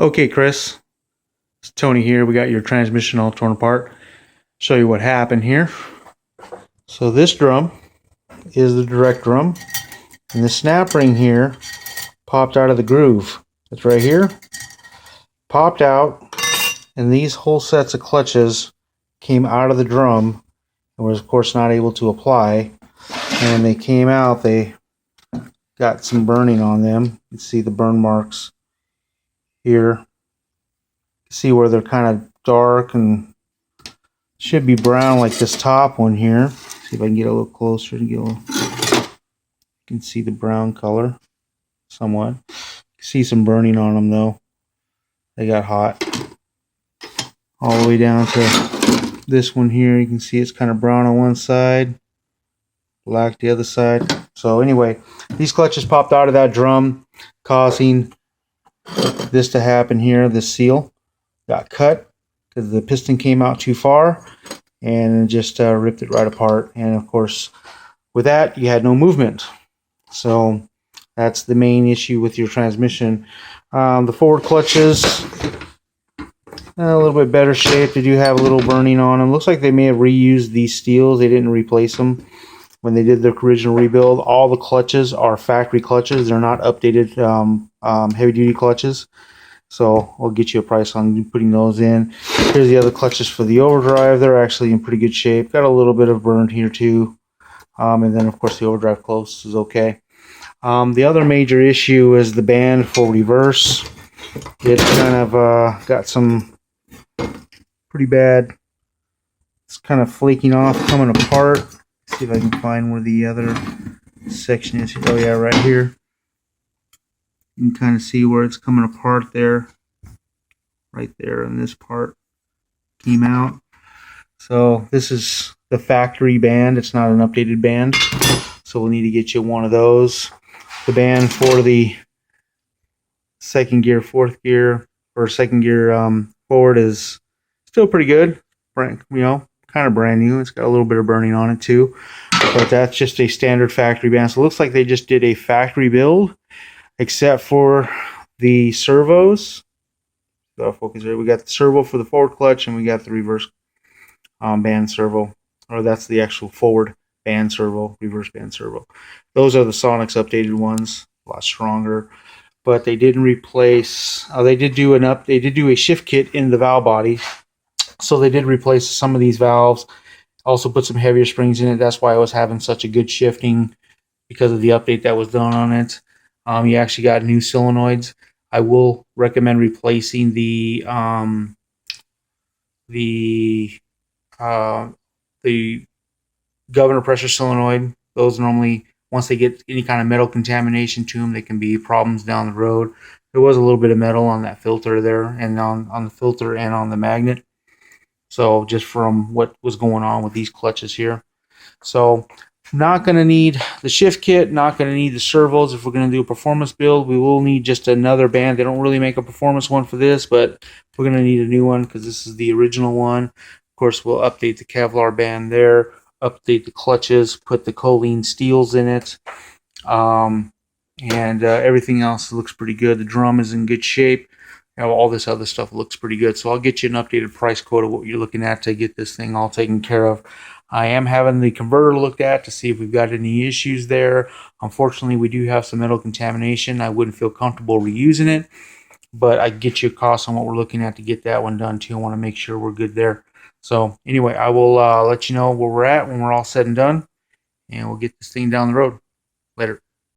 Okay, Chris, it's Tony here. We got your transmission all torn apart. Show you what happened here. So this drum is the direct drum, and the snap ring here popped out of the groove. It's right here. Popped out, and these whole sets of clutches came out of the drum and was of course not able to apply. And when they came out, they got some burning on them. You can see the burn marks here. See where they're kind of dark and should be brown like this top one here. See if I can get a little closer and get a little. You can see the brown color somewhat. You can see some burning on them though. They got hot. All the way down to this one here. You can see it's kind of brown on one side, black the other side. So anyway, these clutches popped out of that drum, causing this to happen here. This seal got cut because the piston came out too far and just ripped it right apart. And of course, with that, you had no movement. So that's the main issue with your transmission. The forward clutches, a little bit better shape. They do have a little burning on them. Looks like they may have reused these steels. They didn't replace them when they did their original rebuild. All the clutches are factory clutches. They're not updated heavy-duty clutches. So I'll get you a price on putting those in. Here's the other clutches for the overdrive. They're actually in pretty good shape. Got a little bit of burn here too. And then of course the overdrive close is okay. The other major issue is the band for reverse. It kind of got some pretty bad. It's kind of flaking off, coming apart. Let's see if I can find where the other section is. Oh yeah, right here. You can kind of see where it's coming apart there. Right there, and this part came out. So this is the factory band. It's not an updated band. So we'll need to get you one of those. The band for the second gear, fourth gear, or second gear forward is still pretty good. You know, kind of brand new. It's got a little bit of burning on it too. But that's just a standard factory band. So it looks like they just did a factory build, except for the servos. So focus there. We got the servo for the forward clutch, and we got the reverse band servo, or that's the actual forward band servo, reverse band servo. Those are the Sonics updated ones, a lot stronger. But they didn't replace. They did do They did do a shift kit in the valve body, so they did replace some of these valves. Also put some heavier springs in it. That's why I was having such a good shifting, because of the update that was done on it. You actually got new solenoids. I will recommend replacing the governor pressure solenoid. Those normally, once they get any kind of metal contamination to them, they can be problems down the road. There was a little bit of metal on that filter there, and on the filter and on the magnet. So just from what was going on with these clutches here. So not going to need the shift kit, not going to need the servos. If we're going to do a performance build, we will need just another band. They don't really make a performance one for this, but we're going to need a new one because this is the original one. Of course, we'll update the Kevlar band there, update the clutches, put the choline steels in it, and everything else looks pretty good. The drum is in good shape. You know, all this other stuff looks pretty good. So I'll get you an updated price quote of what you're looking at to get this thing all taken care of. I am having the converter looked at to see if we've got any issues there. Unfortunately, we do have some metal contamination. I wouldn't feel comfortable reusing it, but I can get you a cost on what we're looking at to get that one done too. I want to make sure we're good there. So anyway, I will let you know where we're at when we're all said and done, and we'll get this thing down the road. Later.